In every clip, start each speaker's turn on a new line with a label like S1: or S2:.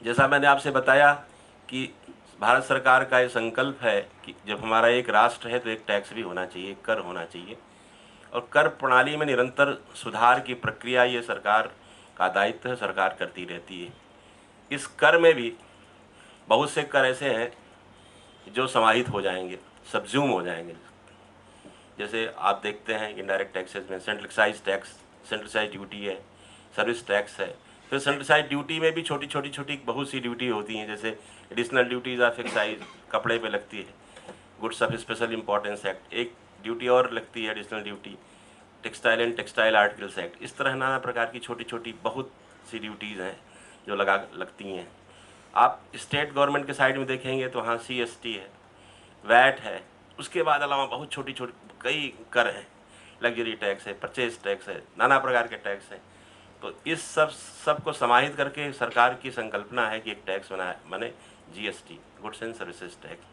S1: जैसा मैंने आपसे बताया कि भारत सरकार का ये संकल्प है कि जब हमारा एक राष्ट्र है तो एक टैक्स भी होना चाहिए, एक कर होना चाहिए, और कर प्रणाली में निरंतर सुधार की प्रक्रिया ये सरकार का दायित्व है, सरकार करती रहती है। इस कर में भी बहुत से कर ऐसे हैं जो समाहित हो जाएंगे, सब्ज्यूम हो जाएंगे। जैसे आप देखते हैं इनडायरेक्ट टैक्सेस में central excise tax, central excise duty है, सर्विस टैक्स है। फिर सेंट्रल एक्साइज ड्यूटी में भी छोटी छोटी छोटी बहुत सी ड्यूटी होती हैं, जैसे एडिशनल ड्यूटीज ऑफ एक्साइज कपड़े पे लगती है, goods of special importance act एक ड्यूटी और लगती है, additional duty, textile and textile articles act. इस तरह नाना प्रकार की छोटी छोटी बहुत सी ड्यूटीज़ हैं जो लगती हैं। आप स्टेट गवर्नमेंट के साइड में देखेंगे तो वहाँ CST है, वैट है, उसके बाद अलावा बहुत छोटी छोटी कई कर हैं, लग्जरी टैक्स है, परचेज टैक्स है, नाना प्रकार के टैक्स हैं। तो इस सब को समाहित करके सरकार की संकल्पना है कि एक टैक्स बने GST, goods and services tax.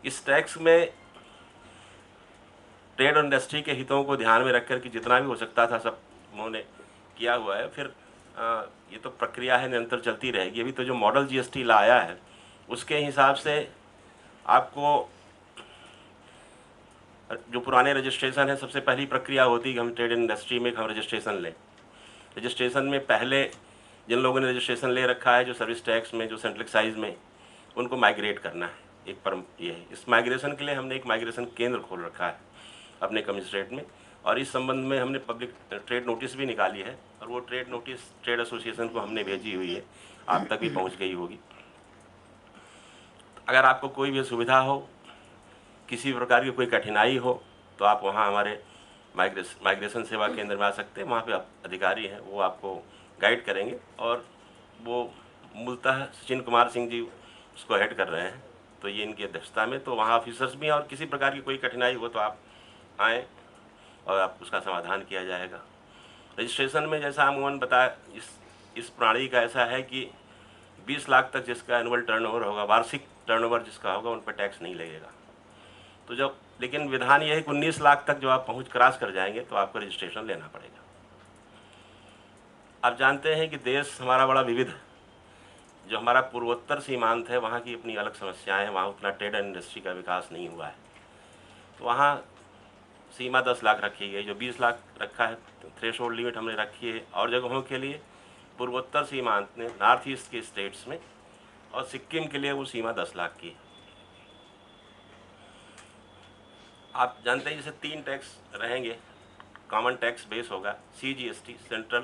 S1: इस टैक्स में ट्रेड और इंडस्ट्री के हितों को ध्यान में रखकर कि जितना भी हो सकता था सब उन्होंने किया हुआ है। फिर ये तो प्रक्रिया है, निरंतर चलती रहेगी। अभी तो जो मॉडल GST लाया है उसके हिसाब से आपको जो पुराने रजिस्ट्रेशन है, सबसे पहली प्रक्रिया होती है कि हम ट्रेड एंड इंडस्ट्री में हम रजिस्ट्रेशन लें। रजिस्ट्रेशन में पहले जिन लोगों ने रजिस्ट्रेशन ले रखा है जो सर्विस टैक्स में, जो सेंट्रल एक्साइज में, उनको माइग्रेट करना है। एक परम ये है, इस माइग्रेशन के लिए हमने एक माइग्रेशन केंद्र खोल रखा है अपने कमिश्नरेट में, और इस संबंध में हमने पब्लिक ट्रेड नोटिस भी निकाली है, और वो ट्रेड नोटिस ट्रेड एसोसिएशन को हमने भेजी हुई है, आप तक भी पहुंच गई होगी। अगर आपको कोई भी सुविधा हो, किसी भी प्रकार की कोई कठिनाई हो, तो आप वहाँ हमारे माइग्रेशन सेवा केंद्र में आ सकते हैं। वहाँ पे अधिकारी हैं, वो आपको गाइड करेंगे, और वो मूलतः सचिन कुमार सिंह जी उसको हेड कर रहे हैं, तो ये इनकी अध्यक्षता में। तो वहाँ ऑफिसर्स भी हैं, और किसी प्रकार की कोई कठिनाई हो तो आप आएँ और आप उसका समाधान किया जाएगा। रजिस्ट्रेशन में जैसा अमूमन बताया, इस प्रणाली का ऐसा है कि 20 लाख तक जिसका एनुअल टर्नओवर होगा, वार्षिक टर्नओवर जिसका होगा, उन पर टैक्स नहीं लगेगा। तो जब लेकिन विधान यह है कि 19 लाख तक जो आप क्रॉस कर जाएंगे तो आपको रजिस्ट्रेशन लेना पड़ेगा। आप जानते हैं कि देश हमारा बड़ा विविध है। जो हमारा पूर्वोत्तर सीमांत है वहाँ की अपनी अलग समस्याएं हैं, वहाँ उतना ट्रेड एंड इंडस्ट्री का विकास नहीं हुआ है। तो वहाँ सीमा 10 लाख रखी गई, जो 20 लाख रखा है, थ्रेश होल्ड लिमिट हमने रखी है और जगहों के लिए। पूर्वोत्तर सीमांत में नॉर्थ ईस्ट के स्टेट्स में और सिक्किम के लिए वो सीमा 10 लाख की है। आप जानते हैं जैसे 3 टैक्स रहेंगे, कॉमन टैक्स बेस होगा। CGST सेंट्रल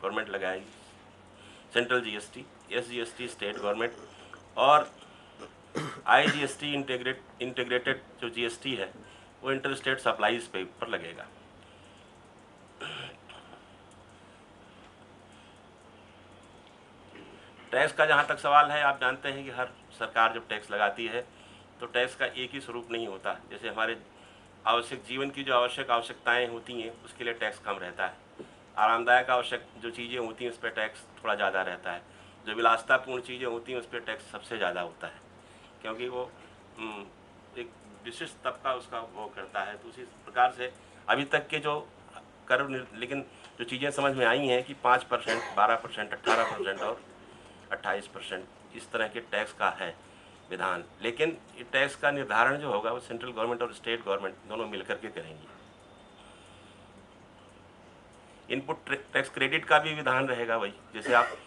S1: गवर्नमेंट लगाएगी, central GST, SGST state government, और IGST इंटीग्रेटेड जो GST है वो इंटर स्टेट सप्लाईज पे पर लगेगा। टैक्स का जहाँ तक सवाल है, आप जानते हैं कि हर सरकार जब टैक्स लगाती है तो टैक्स का एक ही स्वरूप नहीं होता। जैसे हमारे आवश्यक जीवन की जो आवश्यकताएं होती हैं उसके लिए टैक्स कम रहता है, आरामदायक आवश्यक जो चीज़ें होती हैं उस पर टैक्स थोड़ा ज़्यादा रहता है, जो विलासतापूर्ण चीज़ें होती हैं उस पर टैक्स सबसे ज़्यादा होता है, क्योंकि वो एक विशिष्ट तबका उसका वो करता है। तो उसी प्रकार से अभी तक के जो कर, लेकिन जो चीज़ें समझ में आई हैं कि 5%, 12%, 18% और 28% इस तरह के टैक्स का है विधान। लेकिन ये टैक्स का निर्धारण जो होगा वो सेंट्रल गवर्नमेंट और स्टेट गवर्नमेंट दोनों मिलकर के करेंगी। इनपुट टैक्स क्रेडिट का भी विधान रहेगा वही, जैसे आप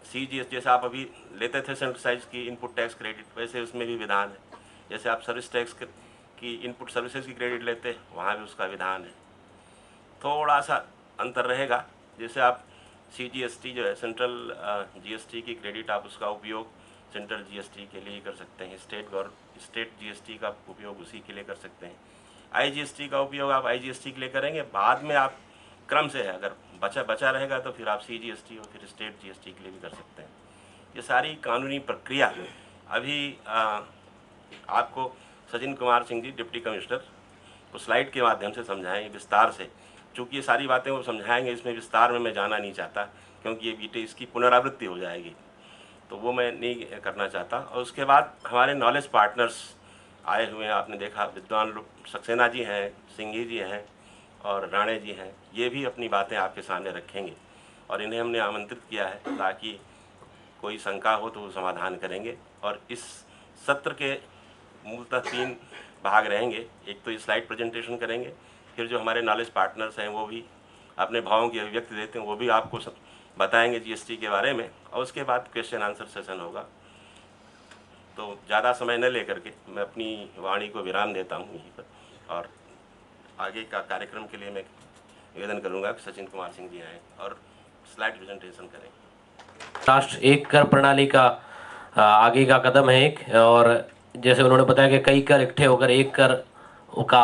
S1: CGS जैसे आप अभी लेते थे सेंट्रल एक्साइज की इनपुट टैक्स क्रेडिट, वैसे उसमें भी विधान है। जैसे आप सर्विस टैक्स की इनपुट सर्विसेज की क्रेडिट लेते हैं, वहाँ भी उसका विधान है। थोड़ा सा अंतर रहेगा, जैसे आप CGST जो है सेंट्रल GST की क्रेडिट, आप उसका उपयोग सेंट्रल GST के लिए कर सकते हैं, स्टेट GST का उपयोग उसी के लिए कर सकते हैं। IGST का उपयोग आप IGST के लिए करेंगे, बाद में आप क्रम से है, अगर बचा रहेगा तो फिर आप CGST और फिर स्टेट GST के लिए भी कर सकते हैं। ये सारी कानूनी प्रक्रिया अभी आपको सचिन कुमार सिंह जी डिप्टी कमिश्नर को स्लाइड के माध्यम से समझाएंगे विस्तार से। चूँकि ये सारी बातें वो समझाएंगे, इसमें विस्तार में मैं जाना नहीं चाहता, क्योंकि ये बीटे इसकी पुनरावृत्ति हो जाएगी, तो वो मैं नहीं करना चाहता। और उसके बाद हमारे नॉलेज पार्टनर्स आए हुए हैं, आपने देखा विद्वान लोग, सक्सेना जी हैं, सिंघी जी हैं और राणे जी हैं, ये भी अपनी बातें आपके सामने रखेंगे। और इन्हें हमने आमंत्रित किया है ताकि कोई शंका हो तो वो समाधान करेंगे। और इस सत्र के मूलतः 3 भाग रहेंगे। एक तो स्लाइड प्रेजेंटेशन करेंगे, फिर जो हमारे नॉलेज पार्टनर्स हैं वो भी अपने भावों की अभिव्यक्ति देते हैं, वो भी आपको बताएंगे जीएसटी के बारे में, और उसके बाद क्वेश्चन आंसर सेशन होगा। तो ज़्यादा समय न लेकर के मैं अपनी वाणी को विराम देता हूँ यहीं पर, और आगे का कार्यक्रम के लिए मैं निवेदन करूँगा कि सचिन कुमार सिंह जी आएँ और स्लाइड प्रेजेंटेशन करें।
S2: राष्ट्र एक कर प्रणाली का आगे का कदम है एक, और जैसे उन्होंने बताया कि कई कर इकट्ठे होकर एक कर का